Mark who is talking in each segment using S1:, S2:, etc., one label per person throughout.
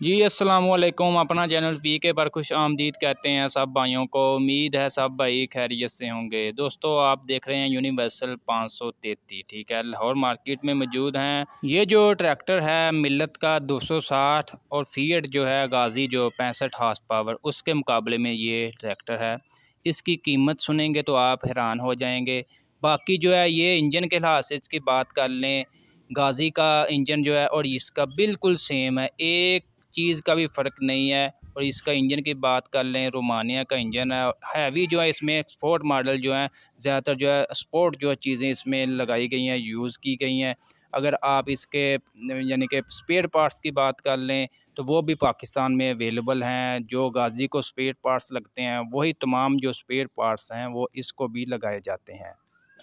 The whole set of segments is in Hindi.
S1: जी अस्सलाम वालेकुम। अपना चैनल पीके पर खुश आमदीद कहते हैं सब भाइयों को। उम्मीद है सब भाई खैरियत से होंगे। दोस्तों आप देख रहे हैं यूनिवर्सल 533, ठीक है, लाहौर मार्केट में मौजूद हैं। ये जो ट्रैक्टर है मिल्लत का 260 और फीएट जो है गाजी जो 65 हार्स पावर, उसके मुकाबले में ये ट्रैक्टर है। इसकी कीमत सुनेंगे तो आप हैरान हो जाएंगे। बाकी जो है ये इंजन के लिहाज से इसकी बात कर लें, गाजी का इंजन जो है और इसका बिल्कुल सेम है, एक चीज़ का भी फ़र्क नहीं है। और इसका इंजन की बात कर लें, रोमानिया का इंजन है, हैवी जो है इसमें एक्सपोर्ट मॉडल जो है ज़्यादातर जो है स्पोर्ट जो है चीज़ें इसमें लगाई गई हैं, यूज़ की गई हैं। अगर आप इसके यानी कि स्पेयर पार्ट्स की बात कर लें तो वो भी पाकिस्तान में अवेलेबल हैं। जो गाजी को स्पेयर पार्ट्स लगते हैं वही तमाम जो स्पेयर पार्ट्स हैं वो इसको भी लगाए जाते हैं।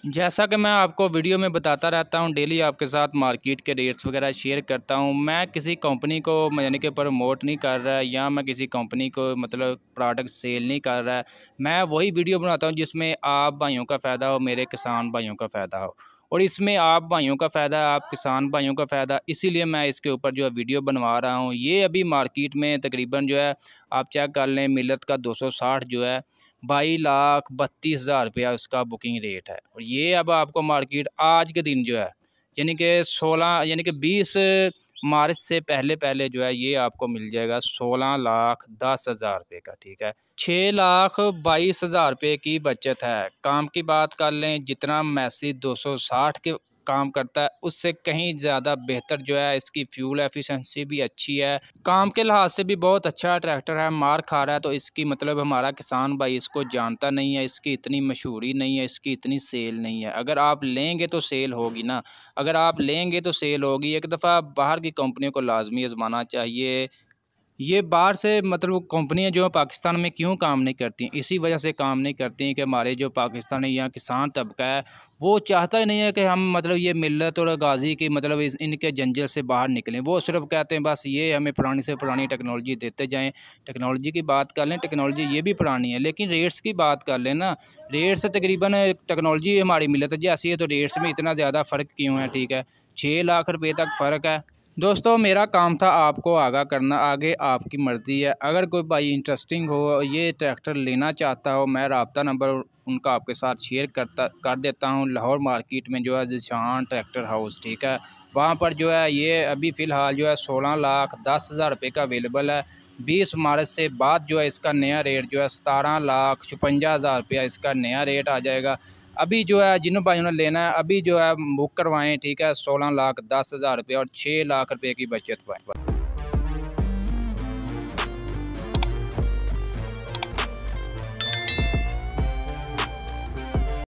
S1: जैसा कि मैं आपको वीडियो में बताता रहता हूं, डेली आपके साथ मार्केट के रेट्स वगैरह शेयर करता हूं। मैं किसी कंपनी को यानी कि प्रमोट नहीं कर रहा है या मैं किसी कंपनी को मतलब प्रोडक्ट सेल नहीं कर रहा है। मैं वही वीडियो बनाता हूं जिसमें आप भाइयों का फ़ायदा हो, मेरे किसान भाइयों का फ़ायदा हो। और इसमें आप भाइयों का फ़ायदा है, आप किसान भाइयों का फ़ायदा, इसीलिए मैं इसके ऊपर जो है वीडियो बनवा रहा हूँ। ये अभी मार्केट में तकरीबन जो है आप चेक कर लें, मिलत का 260 जो है 22,32,000 रुपया उसका बुकिंग रेट है। और ये अब आपको मार्केट आज के दिन जो है यानी कि 20 मार्च से पहले पहले जो है ये आपको मिल जाएगा 16,10,000 रुपये का, ठीक है। 6,22,000 रुपये की बचत है। काम की बात कर लें, जितना मैसी 260 के काम करता है उससे कहीं ज़्यादा बेहतर जो है इसकी फ्यूल एफिशिएंसी भी अच्छी है। काम के लिहाज से भी बहुत अच्छा ट्रैक्टर है। मार खा रहा है तो इसकी मतलब हमारा किसान भाई इसको जानता नहीं है, इसकी इतनी मशहूरी नहीं है, इसकी इतनी सेल नहीं है। अगर आप लेंगे तो सेल होगी ना, अगर आप लेंगे तो सेल होगी। एक दफ़ा बाहर की कंपनियों को लाजमी आजमाना चाहिए। ये बाहर से मतलब कंपनियां जो पाकिस्तान में क्यों काम नहीं करती, इसी वजह से काम नहीं करती हैं कि हमारे जो पाकिस्तानी यहाँ किसान तबका है वो चाहता ही नहीं है कि हम मतलब ये मिल्लत और गाजी की मतलब इनके जंजल से बाहर निकलें। वो सिर्फ कहते हैं बस ये हमें पुरानी से पुरानी टेक्नोलॉजी देते जाएं। टेक्नोलॉजी की बात कर लें, टेक्नोलॉजी ये भी पुरानी है, लेकिन रेट्स की बात कर लें ना, रेट्स तकरीबन टेक्नोलॉजी हमारी मिल्लत जैसी है तो रेट्स में इतना ज़्यादा फ़र्क क्यों है, ठीक है। 6 लाख रुपये तक फ़र्क है। दोस्तों मेरा काम था आपको आगाह करना, आगे आपकी मर्ज़ी है। अगर कोई भाई इंटरेस्टिंग हो, ये ट्रैक्टर लेना चाहता हो, मैं राब्ता नंबर उनका आपके साथ शेयर कर देता हूँ। लाहौर मार्केट में जो है ज़ीशान ट्रैक्टर हाउस, ठीक है, वहाँ पर जो है ये अभी फ़िलहाल जो है 16,10,000 रुपये का अवेलेबल है। 20 मार्च से बाद जो है इसका नया रेट जो है 17,56,000 रुपया इसका नया रेट आ जाएगा। अभी जो है जिन भाइयों ने लेना है अभी जो है बुक करवाएं, ठीक है। 16,10,000 रुपये और 6 लाख रुपये की बचत पाएँ।